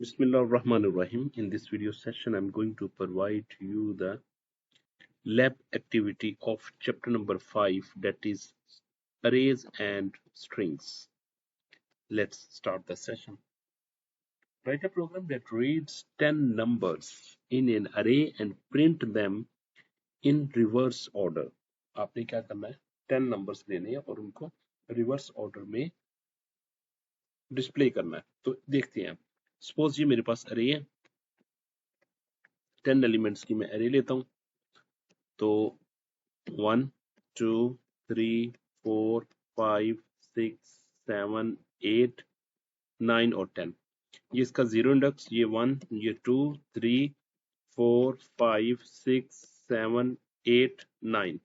Bismillah ar-Rahman ar-Rahim. In this video session, I'm going to provide you the lab activity of chapter number 5, that is arrays and strings. Let's start the session. Write a program that reads 10 numbers in an array and print them in reverse order. आपने क्या करना है? 10 numbers लेने हैं और उनको reverse order में display करना है. तो देखते हैं. Suppose ये मेरे पास array है. 10 elements की मैं array लेता हूँ. तो 1, 2, 3, 4, 5, 6, 7, 8, 9 और 10. ये इसका जीरो इंडेक्स, ये 1, ये 2, 3, 4, 5, 6, 7, 8, 9.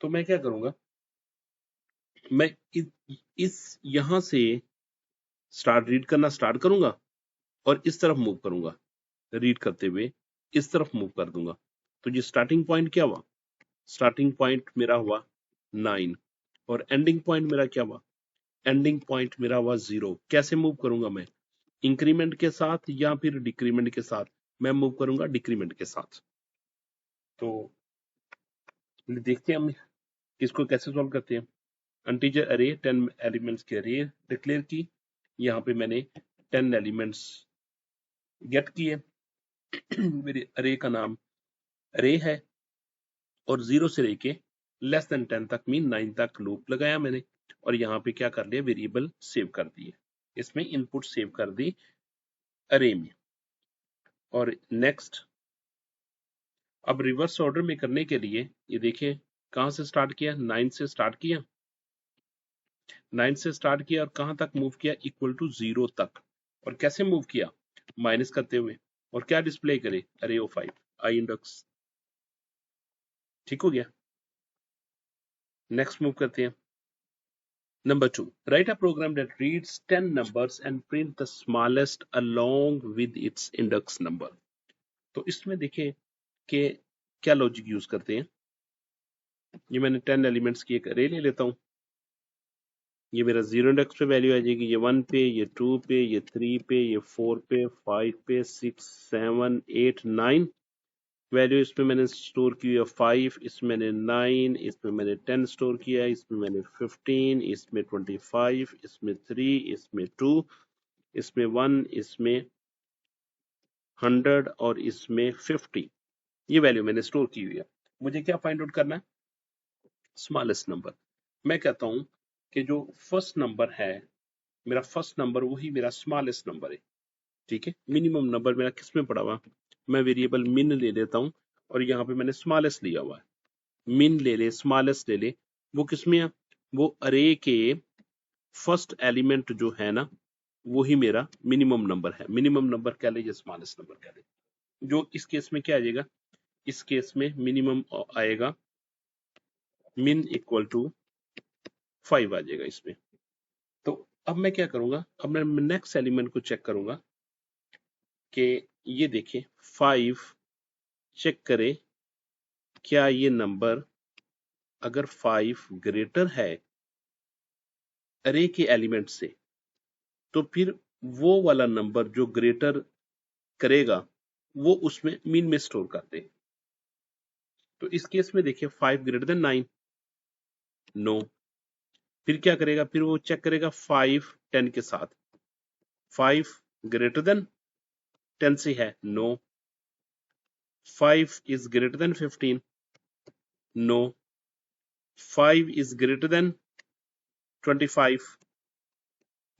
तो मैं क्या करूंगा, मैं इस यहां से स्टार्ट रीड करना स्टार्ट करूंगा और इस तरफ मूव करूंगा. रीड करते हुए इस तरफ मूव कर दूंगा. तो ये स्टार्टिंग पॉइंट क्या हुआ? स्टार्टिंग पॉइंट मेरा हुआ 9 और एंडिंग पॉइंट मेरा क्या हुआ? एंडिंग पॉइंट मेरा हुआ 0. कैसे मूव करूंगा मैं? इंक्रीमेंट के साथ या फिर डिक्रीमेंट के साथ? मैं मूव करूंगा डिक्रीमेंट के साथ. तो देखते हैं हम इसको कैसे सॉल्व करते हैं. इंटीजर अरे 10 एलिमेंट्स की अरे डिक्लेयर की. यहाँ पे मैंने 10 एलिमेंट्स गेट किए. मेरे अरे का नाम अरे है और 0 से लेके लेस देन 10 तक मीन 9 तक लूप लगाया मैंने और यहाँ पे क्या कर लिया, वेरिएबल सेव कर दिए. इसमें इनपुट सेव कर दी अरे में. और नेक्स्ट, अब रिवर्स ऑर्डर में करने के लिए ये देखिए कहां से स्टार्ट किया, 9 से स्टार्ट किया. 9 से स्टार्ट किया और कहां तक मूव किया? इक्वल टू 0 तक. और कैसे मूव किया? माइनस करते हुए. और क्या डिस्प्ले करे? अरे ओ 5 आई इंडेक्स. ठीक हो गया. नेक्स्ट मूव करते हैं. Number 2, right a program that reads 10 numbers and print the smallest along with its index number. तो इसमें देखिए कि क्या लॉजिक यूज करते हैं. ये मैंने 10 एलिमेंट्स की एक अरे ले लेता हूं. ये मेरा जीरो इंडेक्स पे वैल्यू आ जाएगी. ये 1 पे, ये 2 पे, ये 3 पे, ये 4 पे, 5 पे, 6, 7, 8, 9 वैल्यू इसमें मैंने स्टोर की है. 5 इसमें मैंने 9, इसमें मैंने 10 स्टोर किया, इसमें मैंने 15, इसमें 25, इसमें 3, इसमें 2, इसमें 1, इसमें 100 और इसमें 50. ये वैल्यू मैंने स्टोर की हुई है. मुझे क्या फाइंड आउट करना है? Smallest number. मैं कहता हूं कि जो फर्स्ट नंबर है, मेरा फर्स्ट नंबर वही मेरा स्मॉलेस्ट नंबर है. ठीक है. मिनिमम नंबर मेरा किस में पड़ा हुआ? मैं वेरिएबल मिन ले लेता हूं और यहाँ पे मैंने स्मॉलेस्ट लिया हुआ है. मिन ले ले, स्मॉलेस्ट ले ले, वो किस में है? वो अरे के फर्स्ट एलिमेंट जो है ना, वही मेरा मिनिमम नंबर है. मिनिमम नंबर कह ले या स्मॉलेस्ट नंबर कह ले. जो इस केस में क्या आ जाएगा? इस केस में मिनिमम आएगा मिन इक्वल टू 5 आ जाएगा इसमें. तो अब मैं क्या करूंगा, अब मैं नेक्स्ट एलिमेंट को चेक करूंगा कि ये देखें 5 चेक करे क्या ये नंबर, अगर 5 ग्रेटर है अरे के एलिमेंट से, तो फिर वो वाला नंबर जो ग्रेटर करेगा वो उसमें मीन में स्टोर करते हैं. तो इस केस में देखिए 5 ग्रेटर देन 9, नो. फिर क्या करेगा? फिर वो चेक करेगा 5 10 के साथ. 5 ग्रेटर देन 10 से है, no. 5 is greater than 15, no. 5 is greater than 25,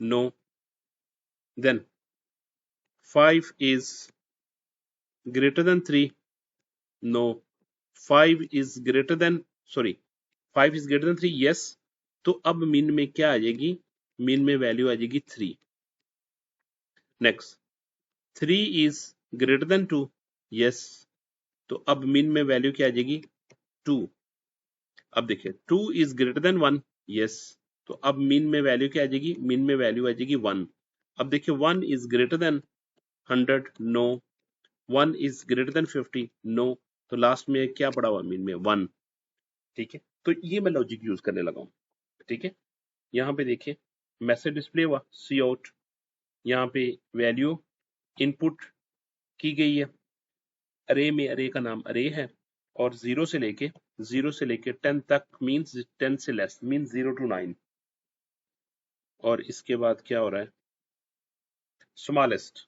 no. Then 5 is greater than 3, no. 5 is greater than, sorry, 5 is greater than 3, yes. तो अब मीन में क्या आ जाएगी? मीन में वैल्यू आ जाएगी 3. Next, 3 is greater than 2, yes. तो अब मीन में वैल्यू क्या आ जाएगी? 2. अब देखिए 2 is greater than 1, yes. तो अब मीन में वैल्यू क्या आ जाएगी? मीन में वैल्यू आ जाएगी 1. अब देखिए 1 is greater than 100, no. 1 is greater than 50, no. तो लास्ट में क्या पड़ा हुआ मीन में? 1. ठीक है. तो ये मैं लॉजिक यूज करने लगा हूं. ठीक है. यहाँ पे देखिए मैसेज डिस्प्ले हुआ सी आउट. यहाँ पे वैल्यू इनपुट की गई है। अरे में अरे का नाम अरे है और 0 से लेके 10 तक मींस 10 से लेस मींस 0 to 9। और इसके बाद क्या हो रहा है, स्मॉलेस्ट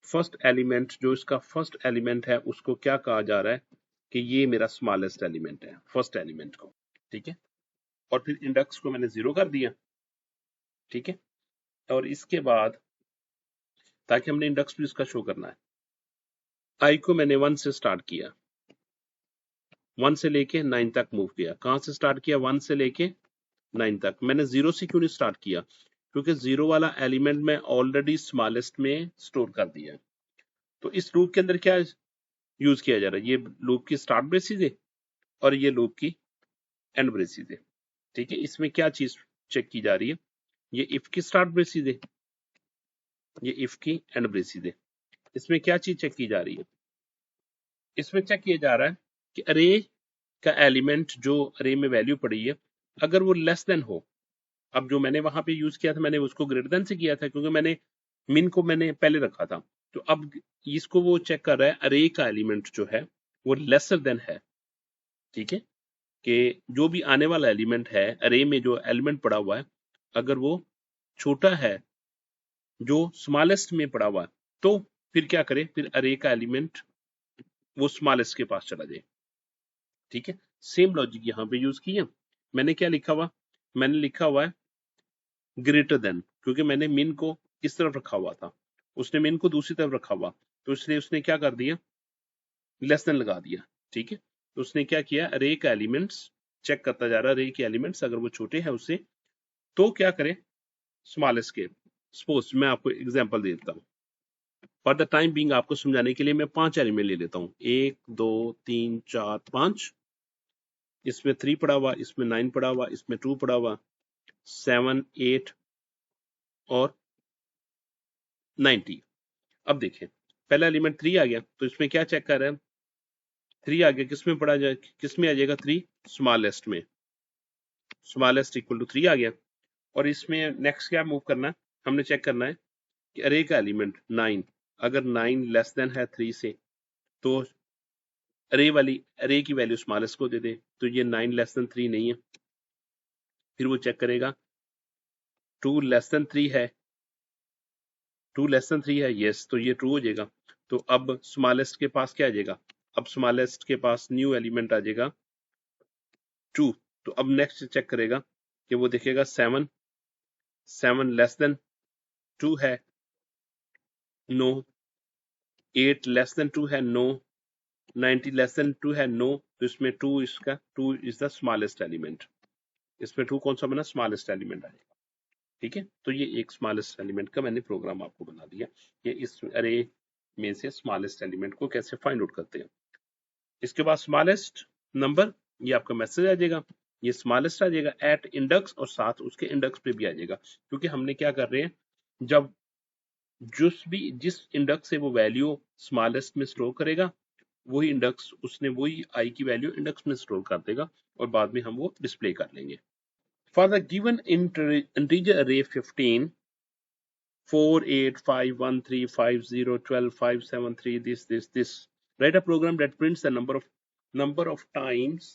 फर्स्ट एलिमेंट, जो इसका फर्स्ट एलिमेंट है उसको क्या कहा जा रहा है कि ये मेरा स्मॉलेस्ट एलिमेंट है, फर्स्ट एलिमेंट को। ठीक है, और फिर इंडेक्स को मैंने 0 कर दिया। ठीक है, और इसके बाद ताकि हमने इंडेक्स भी इसका शो करना है, आई को मैंने 1 से स्टार्ट किया, 1 से लेके 9 तक मूव किया। कहां से स्टार्ट किया, 1 से लेके 9 तक। मैंने 0 से क्यों नहीं स्टार्ट किया, क्योंकि 0 वाला एलिमेंट मैं ऑलरेडी स्मॉलेस्ट में स्टोर कर दिया है। तो इस लूप के अंदर क्या यूज किया जा रहा है, ये लूप की स्टार्ट ब्रेसिस है और ये लूप की एंड ब्रेसिस है। ठीक है, इसमें क्या चीज चेक की जा रही है, ये इफ की स्टार्ट ब्रेसिस है, ये इफ की एंड ब्रेसिस है। इसमें क्या चीज चेक की जा रही है, इसमें चेक किया जा रहा है कि अरे का एलिमेंट जो अरे में वैल्यू पड़ी है अगर वो लेस देन हो। अब जो मैंने वहां पे यूज किया था मैंने उसको ग्रेटर देन से किया था, क्योंकि मैंने मिन को मैंने पहले रखा था। तो अब इसको वो चेक कर रहा है अरे का एलिमेंट जो है वो लेसर देन है। ठीक है, कि जो भी आने वाला एलिमेंट है अरे में, जो एलिमेंट पड़ा हुआ है अगर वो छोटा है जो स्मॉलेस्ट में पड़ा हुआ है, तो फिर क्या करे, फिर अरे का एलिमेंट वो स्मॉलेस्ट के पास चला जाए। ठीक है, सेम लॉजिक यहाँ पे यूज किया। मैंने क्या लिखा हुआ, मैंने लिखा हुआ है ग्रेटर देन, क्योंकि मैंने मिन को इस तरफ रखा हुआ था, उसने मिन को दूसरी तरफ रखा हुआ, तो इसलिए उसने क्या कर दिया, लेस देन लगा दिया। ठीक है, तो उसने क्या किया, अरे का एलिमेंट्स चेक करता जा रहा है, अरे के एलिमेंट्स अगर वो छोटे हैं उससे तो क्या करे, स्मॉलेस्ट के। सपोज मैं आपको एग्जांपल दे देता हूँ, फॉर द टाइम बीइंग आपको समझाने के लिए मैं 5 एलिमेंट ले लेता हूँ, 1 2 3 4 5। इसमें 3 पड़ा हुआ, इसमें 9 पड़ा हुआ, इसमें 2 पड़ा हुआ, 7 8 और 90। अब देखें, पहला एलिमेंट 3 आ गया, तो इसमें क्या चेक कर रहे हैं, 3 आ गया, किसमें पड़ा जाए, किसमें आ जाएगा 3, स्मॉलेस्ट में, स्मॉलेस्ट इक्वल टू 3 आ गया। और इसमें नेक्स्ट क्या मूव करना है, हमने चेक करना है कि अरे का एलिमेंट 9, अगर 9 लेस देन है 3 से, तो अरे की वैल्यू स्मॉलेस्ट को दे दे, तो ये 9 लेस देन 3 नहीं है। फिर वो चेक करेगा 2 लेस देन 3 है, 2 लेस देन 3 है, यस, तो ये ट्रू हो जाएगा। तो अब स्मॉलेस्ट के पास क्या आ जाएगा, अब स्मॉलेस्ट के पास न्यू एलिमेंट आ जाएगा 2। तो अब नेक्स्ट चेक करेगा कि वो देखेगा 7 लेस देन 2 है, नो। 8 लेस देन 2 है, नो। 90 लेस देन 2 है, नो। तो इसमें 2 इसका 2 इज द स्मॉलेस्ट एलिमेंट। इसमें 2 कौन सा बना, स्मॉलेस्ट एलिमेंट आएगा। ठीक है, तो ये एक स्मॉलेस्ट एलिमेंट का मैंने प्रोग्राम आपको बना दिया, ये इस अरे में से स्मॉलेस्ट एलिमेंट को कैसे फाइंड आउट करते हैं। इसके बाद स्मॉलेस्ट नंबर, ये आपका मैसेज आ जाएगा, ये स्मॉलेस्ट आ जाएगा एट इंडेक्स और साथ उसके इंडेक्स पे भी आ जाएगा, क्योंकि हमने क्या कर रहे हैं, जब जिस इंडेक्स से वो वैल्यू स्मॉलेस्ट में स्टोर करेगा वही इंडेक्स उसने वही आई की वैल्यू इंडेक्स में स्टोर कर देगा और बाद में हम वो डिस्प्ले कर लेंगे। फॉर द गिवन इंटीजर अरे 15 4 8 5 1 3 5 0 12 5 7 3 this write a program that prints the number of times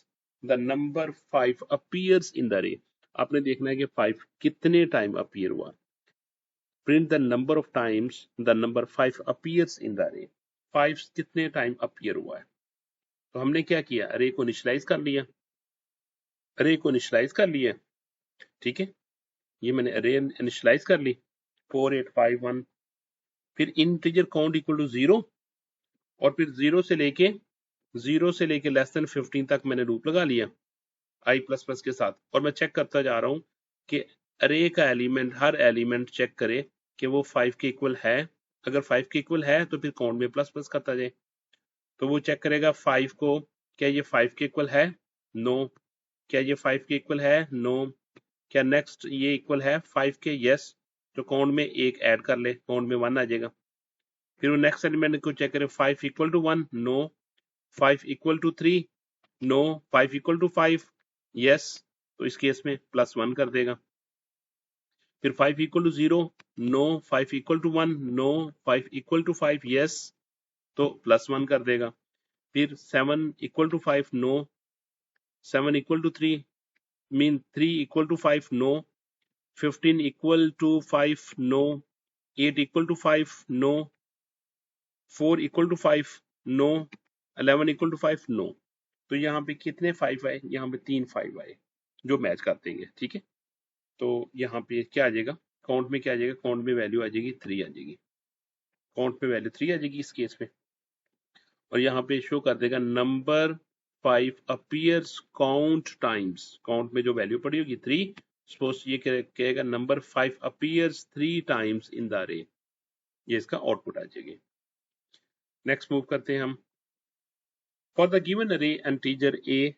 the number 5 appears in the array। आपने देखना है कि 5 कितने टाइम अपीयर हुआ, print the number of times the number 5 appears in the array। 5 कितने time appear हुआ है, तो हमने क्या किया, अरे को इनिशियलाइज कर लिया, अरे को इनिशियलाइज कर लिया। ठीक है, ये मैंने अरे इनिशियलाइज कर ली 4 8 5 1, फिर इंटीजर काउंट इक्वल टू 0 और फिर 0 से लेके लेस देन 15 तक मैंने लूप लगा लिया आई प्लस प्लस के साथ, और मैं चेक करता जा रहा हूं कि अरे का एलिमेंट, हर एलिमेंट चेक करे कि वो 5 के इक्वल है। अगर 5 के इक्वल है तो फिर काउंट में प्लस प्लस करता जाए, तो वो चेक करेगा 5 को, क्या ये 5 के इक्वल है, नो। क्या ये 5 के इक्वल है, नो। क्या नेक्स्ट ये इक्वल है 5 के, यस। तो काउंट में एक ऐड कर ले, काउंट में 1 आ जाएगा। फिर वो नेक्स्ट एलिमेंट को चेक करे 5 equal to 1, no. 5 equal to 3, no. 5 equal to 5, yes. तो इस केस में +1 कर देगा। फिर 5 equal to 0, no. 5 equal to 1, no. 5 equal to 5, yes, तो +1 कर देगा। फिर 7 equal to 5, no. 7 equal to 3, mean 3 equal to 5, no. 15 equal to 5, no. 8 equal to 5, no. 4 equal to 5, no. 11 equal to 5, no. तो यहाँ पे कितने 5 आए? यहाँ पे 3 5 आए जो मैच कर देंगे, ठीक है। तो यहाँ पे क्या आ जाएगा? काउंट में क्या आ जाएगा? काउंट में वैल्यू आ जाएगी 3 आ जाएगी। काउंट में वैल्यू 3 आ जाएगी इस केस में। और यहाँ पे शो कर देगा number 5 appears count times. Count में जो वैल्यू पड़ी होगी 3, सपोज ये कहेगा number 5 appears 3 times in the अरे। ये इसका आउटपुट आ जाएगी। नेक्स्ट मूव करते हैं हम। फॉर द गिवन अरे integer a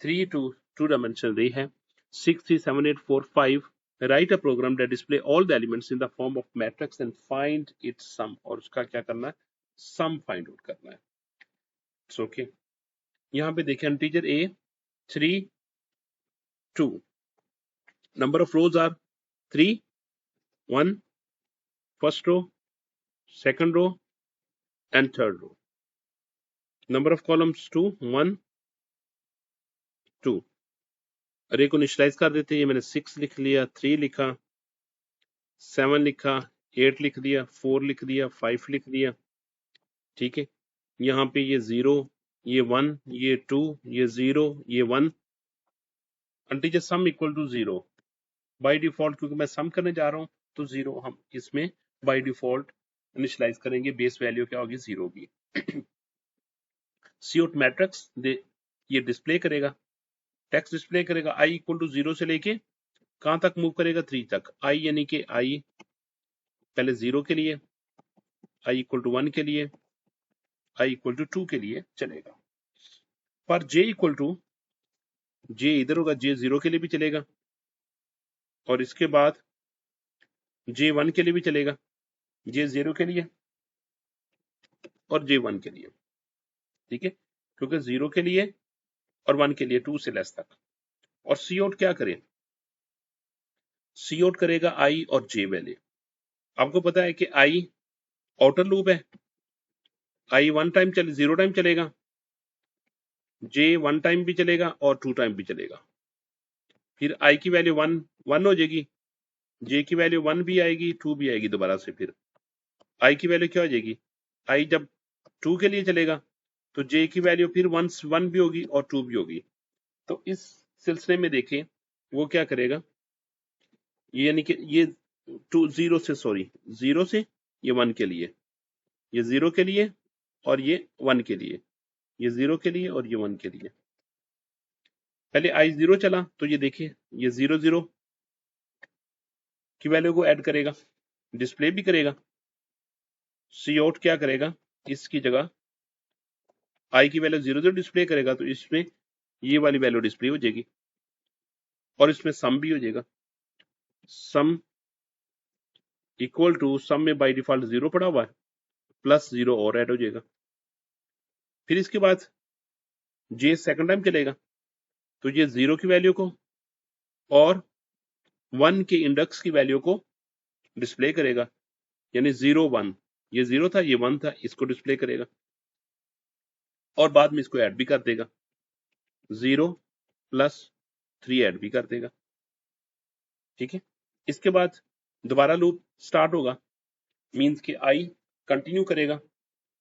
3 to 2 dimensional array है 6 3 7 8 4 5, write a program that display all the elements in the form of matrix and find its sum। और उसका क्या करना है? सम फाइंड आउट करना है। It's okay. यहाँ पे देखें integer a 3 2, number of rows are 3 1, first row, second row and third row। number of columns 2 1 2। अरे को इनिशियलाइज कर देते हैं। ये मैंने 6 लिख लिया, 3 लिखा, 7 लिखा, 8 लिख दिया, 4 लिख दिया, 5 लिख दिया, ठीक है। यहाँ पे ये 0, ये 1, ये 2, ये 0, ये 1। Integer sum equal to 0 by default, क्योंकि मैं सम करने जा रहा हूँ तो 0 हम इसमें बाय डिफॉल्ट इनिशियलाइज करेंगे। बेस वैल्यू क्या होगी? 0 की। सीआउट मैट्रिक्स ये डिस्प्ले करेगा, टेक्स्ट डिस्प्ले करेगा। आई इक्वल टू 0 से लेके कहां तक मूव करेगा? 3 तक। आई यानी कि आई पहले 0 के लिए, आई इक्वल टू 1 के लिए, आई इक्वल टू 2 के लिए चलेगा। पर जे इक्वल टू, जे इधर होगा, जे 0 के लिए भी चलेगा और इसके बाद जे 1 के लिए भी चलेगा, जे 0 के लिए और जे 1 के लिए, ठीक है। क्योंकि 0 के लिए और 1 के लिए 2 से लेस तक। और सी आउट क्या करे? सी आउट करेगा आई और जे वैल्यू। आपको पता है कि आई आउटर लूप है, आई 1 टाइम 0 टाइम चलेगा, जे 1 टाइम भी चलेगा और 2 टाइम भी चलेगा। फिर आई की वैल्यू 1 1 हो जाएगी, जे की वैल्यू 1 भी आएगी, 2 भी आएगी दोबारा से। फिर आई की वैल्यू क्या हो जाएगी? आई जब 2 के लिए चलेगा तो जे की वैल्यू फिर 1 भी होगी और 2 भी होगी। तो इस सिलसिले में देखें वो क्या करेगा, ये यानी कि ये 0 से ये 1 के लिए, ये 0 के लिए और ये 1 के लिए, ये 0 के लिए और ये 1 के लिए। पहले आई 0 चला तो ये देखिए ये 0 0 की वैल्यू को ऐड करेगा, डिस्प्ले भी करेगा। सी आउट क्या करेगा? इसकी जगह आई की वैल्यू 0 0 डिस्प्ले करेगा तो इसमें ये वाली वैल्यू डिस्प्ले हो जाएगी और इसमें सम भी हो जाएगा। सम इक्वल टू, सम में बाय डिफॉल्ट 0 पड़ा हुआ है, प्लस 0 और ऐड हो जाएगा। फिर इसके बाद जे सेकंड टाइम चलेगा तो ये 0 की वैल्यू को और 1 के इंडेक्स की वैल्यू को डिस्प्ले करेगा, यानी 0 1, ये 0 था, ये 1 था, इसको डिस्प्ले करेगा और बाद में इसको ऐड भी कर देगा, 0 प्लस 3 ऐड भी कर देगा, ठीक है। इसके बाद दोबारा लूप स्टार्ट होगा, मींस कि आई कंटिन्यू करेगा।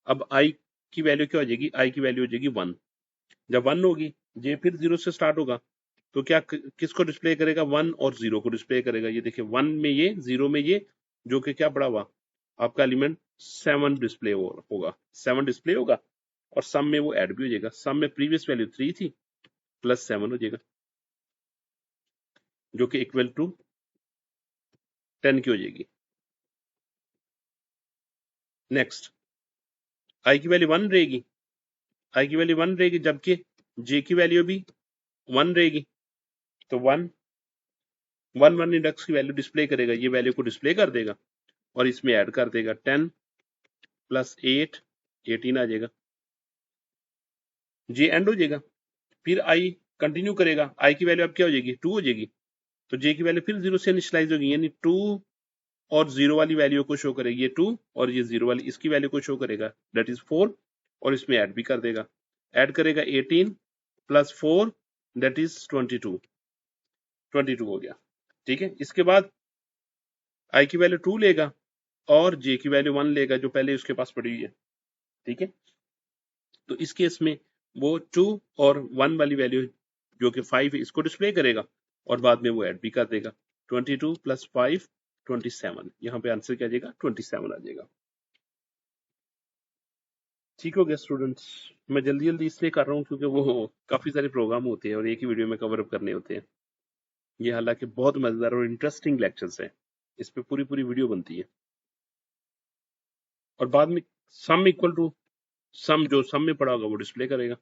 अब आई की वैल्यू क्या हो जाएगी? आई की वैल्यू हो जाएगी 1। जब 1 होगी, जे फिर 0 से स्टार्ट होगा तो क्या किसको डिस्प्ले करेगा? 1 और 0 को डिस्प्ले करेगा। ये देखिए 1 में ये, 0 में ये, जो कि क्या पड़ा हुआ आपका एलिमेंट 7 डिस्प्ले होगा, 7 डिस्प्ले होगा और सम में वो ऐड भी हो जाएगा। सम में प्रीवियस वैल्यू 3 थी, प्लस 7 हो जाएगा, जो कि इक्वल टू 10 की हो जाएगी। नेक्स्ट, आई की वैल्यू 1 रहेगी, आई की वैल्यू 1 रहेगी, जबकि जे की वैल्यू भी 1 रहेगी। तो 1 1 1 इंडेक्स की वैल्यू डिस्प्ले करेगा, ये वैल्यू को डिस्प्ले कर देगा और इसमें ऐड कर देगा 10 प्लस 8 18 आ जाएगा, जे एंड हो जाएगा। फिर आई कंटिन्यू करेगा, आई की वैल्यू अब क्या हो जाएगी? 2 हो जाएगी, तो जे की वैल्यू फिर 0 से इनिशियलाइज होगी, यानी 2 और 0 वाली वैल्यू को शो करेगी, ये 2 और ये 0 वाली इसकी वैल्यू को शो करेगा, दैट इज 4, और इसमें ऐड भी कर देगा, ऐड करेगा 18 प्लस 4 दैट इज 22 हो गया। ठीक है, इसके बाद आई की वैल्यू 2 लेगा और जे की वैल्यू 1 लेगा जो पहले उसके पास पड़ी हुई है। ठीक है, तो इस केस में वो 2 और 1 वाली वैल्यू जो कि 5 है इसको डिस्प्ले करेगा और बाद में वो ऐड भी कर देगा, 22 प्लस 5 27, यहाँ पे आंसर क्या आ जाएगा 27 आ जाएगा। ठीक हो गया स्टूडेंट्स, मैं जल्दी जल्दी इसलिए कर रहा हूँ क्योंकि वो काफी सारे प्रोग्राम होते हैं और एक ही वीडियो में कवर अप करने होते हैं। ये हालांकि बहुत मजेदार और इंटरेस्टिंग लेक्चर्स हैं, इस पे पूरी पूरी वीडियो बनती है। और बाद में सम इक्वल टू सम, जो सम में पड़ा होगा वो डिस्प्ले करेगा।